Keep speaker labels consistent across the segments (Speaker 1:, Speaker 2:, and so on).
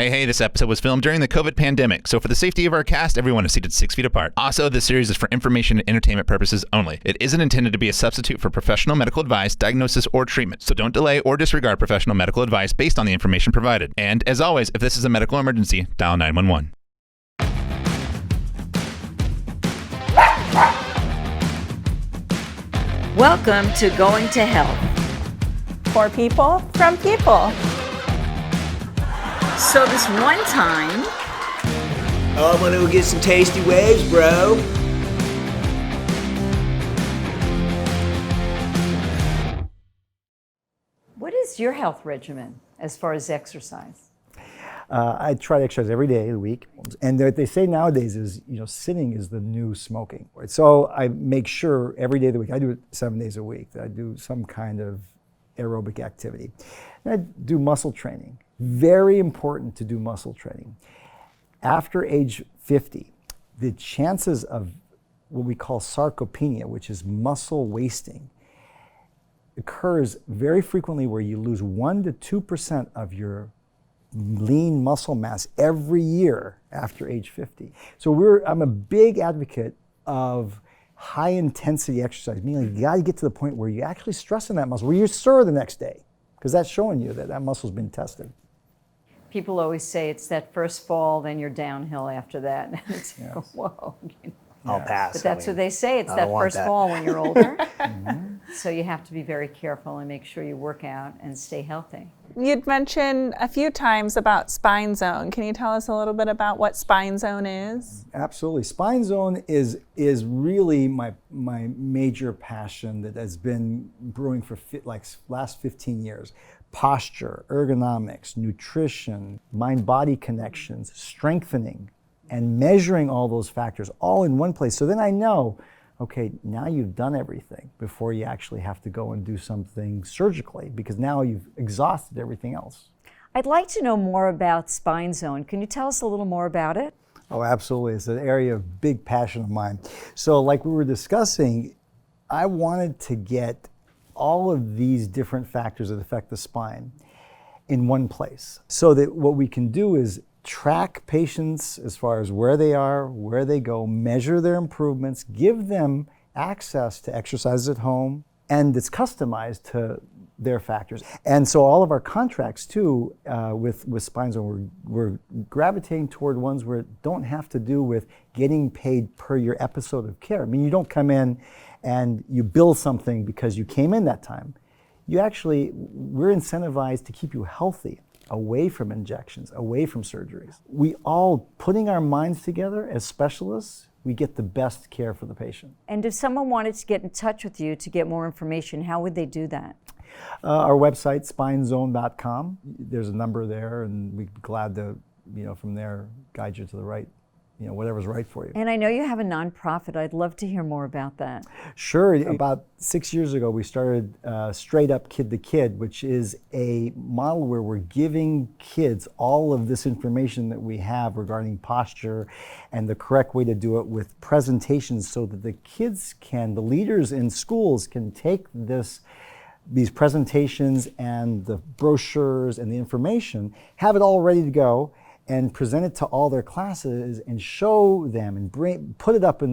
Speaker 1: Hey, this episode was filmed during the COVID pandemic, so for the safety of our cast, everyone is seated 6 feet apart. Also, this series is for information and entertainment purposes only. It isn't intended to be a substitute for professional medical advice, diagnosis, or treatment, so don't delay or disregard professional medical advice based on the information provided. And, as always, if this is a medical emergency, dial 911.
Speaker 2: Welcome to Going to Health.
Speaker 3: For people, from people.
Speaker 2: So this one time...
Speaker 4: Oh, I'm gonna go get some tasty waves, bro.
Speaker 2: What is your health regimen as far as exercise?
Speaker 5: I try to exercise every day of the week. And what they say nowadays is, sitting is the new smoking. So I make sure every day of the week, I do it 7 days a week, that I do some kind of aerobic activity. And I do muscle training. Very important to do muscle training. After age 50, the chances of what we call sarcopenia, which is muscle wasting, occurs very frequently where you lose 1% to 2% of your lean muscle mass every year after age 50. So I'm a big advocate of high intensity exercise, meaning you gotta get to the point where you're actually stressing that muscle, where you're sore the next day, because that's showing you that muscle's been tested.
Speaker 2: People always say it's that first fall, then you're downhill after that. And it's whoa.
Speaker 4: I'll pass.
Speaker 2: But that's what they say. It's
Speaker 4: I
Speaker 2: that
Speaker 4: don't want
Speaker 2: first
Speaker 4: that.
Speaker 2: fall when you're older. So you have to be very careful and make sure you work out and stay healthy.
Speaker 3: You'd mentioned a few times about Spine Zone. Can you tell us a little bit about what Spine Zone is?
Speaker 5: Absolutely. Spine Zone is really my major passion that has been brewing for last 15 years. Posture, ergonomics, nutrition, mind-body connections, strengthening, and measuring all those factors all in one place. So then I know, okay, now you've done everything before you actually have to go and do something surgically, because now you've exhausted everything else.
Speaker 2: I'd like to know more about Spine Zone. Can you tell us a little more about it?
Speaker 5: Oh, absolutely. It's an area of big passion of mine. So like we were discussing, I wanted to get all of these different factors that affect the spine in one place, so that what we can do is track patients as far as where they are, where they go, measure their improvements, give them access to exercises at home, and it's customized to their factors. And so all of our contracts too, with Spine Zone, we're gravitating toward ones where it don't have to do with getting paid per your episode of care. I mean, you don't come in and you bill something because you came in that time. We're incentivized to keep you healthy, away from injections, away from surgeries. We all, putting our minds together as specialists, we get the best care for the patient. And
Speaker 2: if someone wanted to get in touch with you to get more information, how would they do that?
Speaker 5: Our website, spinezone.com. There's a number there, and we'd be glad to, from there, guide you to the right, whatever's right for you.
Speaker 2: And I know you have a nonprofit. I'd love to hear more about that.
Speaker 5: Sure. About 6 years ago, we started Straight Up Kid to Kid, which is a model where we're giving kids all of this information that we have regarding posture and the correct way to do it with presentations, so that the kids the leaders in schools can take these presentations and the brochures and the information, have it all ready to go, and present it to all their classes and show them and put it up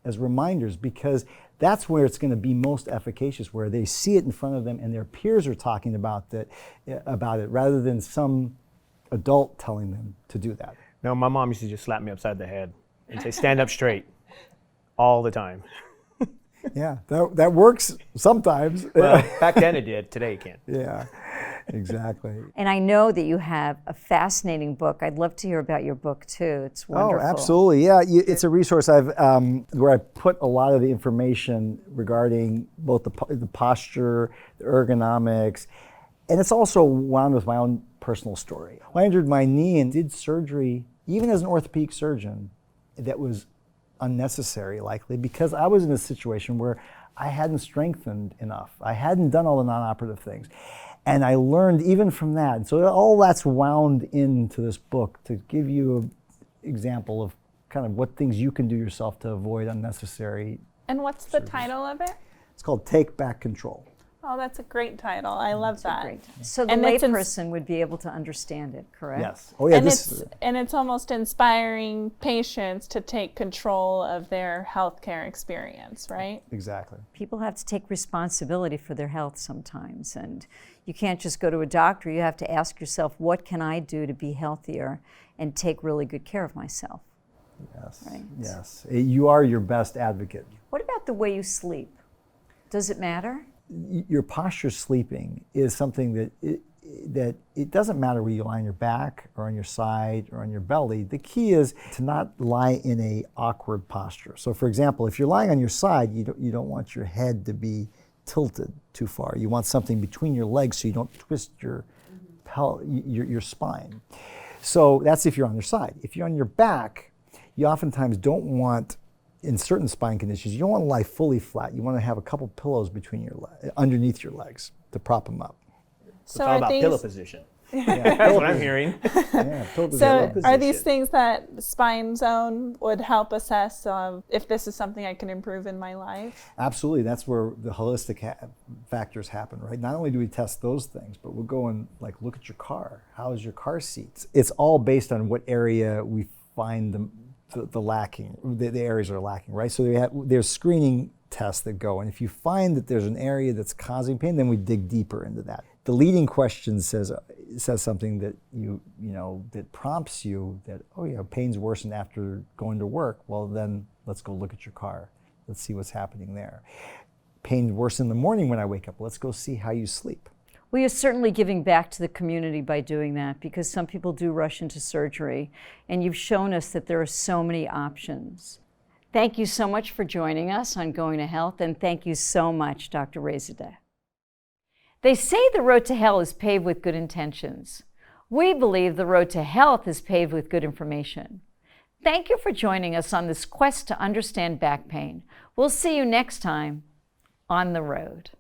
Speaker 5: as reminders, because that's where it's going to be most efficacious, where they see it in front of them and their peers are talking about it, rather than some adult telling them to do that.
Speaker 6: No, my mom used to just slap me upside the head and say, stand up straight, all the time.
Speaker 5: Yeah, that works sometimes.
Speaker 6: Well, back then it did, today it can't.
Speaker 5: Yeah, exactly.
Speaker 2: And I know that you have a fascinating book. I'd love to hear about your book too. It's wonderful.
Speaker 5: Oh, absolutely. Yeah, it's a resource where I put a lot of the information regarding both the posture, the ergonomics, and it's also wound with my own personal story. I injured my knee and did surgery, even as an orthopedic surgeon, that was unnecessary, likely, because I was in a situation where I hadn't strengthened enough. I hadn't done all the non-operative things. And I learned even from that. And so all that's wound into this book to give you an example of kind of what things you can do yourself to avoid unnecessary.
Speaker 3: And what's the title of it?
Speaker 5: It's called Take Back Control.
Speaker 3: Oh, that's a great title. I love that.
Speaker 2: Great. So the
Speaker 3: And it's
Speaker 2: layperson would be able to understand it, correct?
Speaker 5: Yes. Oh yeah.
Speaker 3: And
Speaker 5: This.
Speaker 3: it's almost inspiring patients to take control of their healthcare experience, right?
Speaker 5: Exactly.
Speaker 2: People have to take responsibility for their health sometimes, and you can't just go to a doctor. You have to ask yourself, what can I do to be healthier and take really good care of myself?
Speaker 5: Yes.
Speaker 2: Right.
Speaker 5: Yes. You are your best advocate.
Speaker 2: What about the way you sleep? Does it matter?
Speaker 5: Your posture sleeping is something that it doesn't matter whether you lie on your back or on your side or on your belly. The key is to not lie in a awkward posture. So for example, if you're lying on your side, you don't want your head to be tilted too far. You want something between your legs so you don't twist your spine. So that's if you're on your side. If you're on your back, you oftentimes don't want, in certain spine conditions, you don't want to lie fully flat. You want to have a couple pillows underneath your legs to prop them up.
Speaker 6: It's all about pillow position. That's what I'm hearing.
Speaker 5: Yeah, pillow
Speaker 3: So
Speaker 5: position.
Speaker 3: are these things that Spine Zone would help assess if this is something I can improve in my life?
Speaker 5: Absolutely, that's where the holistic factors happen, right? Not only do we test those things, but we'll go and look at your car. How is your car seats? It's all based on what area we find the areas are lacking, right? So there's screening tests that go, and if you find that there's an area that's causing pain, then we dig deeper into that. The leading question says something that that prompts you that, oh yeah, pain's worsened after going to work. Well, then let's go look at your car. Let's see what's happening there. Pain's worse in the morning when I wake up. Let's go see how you sleep.
Speaker 2: We are certainly giving back to the community by doing that, because some people do rush into surgery, and you've shown us that there are so many options. Thank you so much for joining us on Going to Health, and thank you so much, Dr. Rezadeh. They say the road to hell is paved with good intentions. We believe the road to health is paved with good information. Thank you for joining us on this quest to understand back pain. We'll see you next time on the road.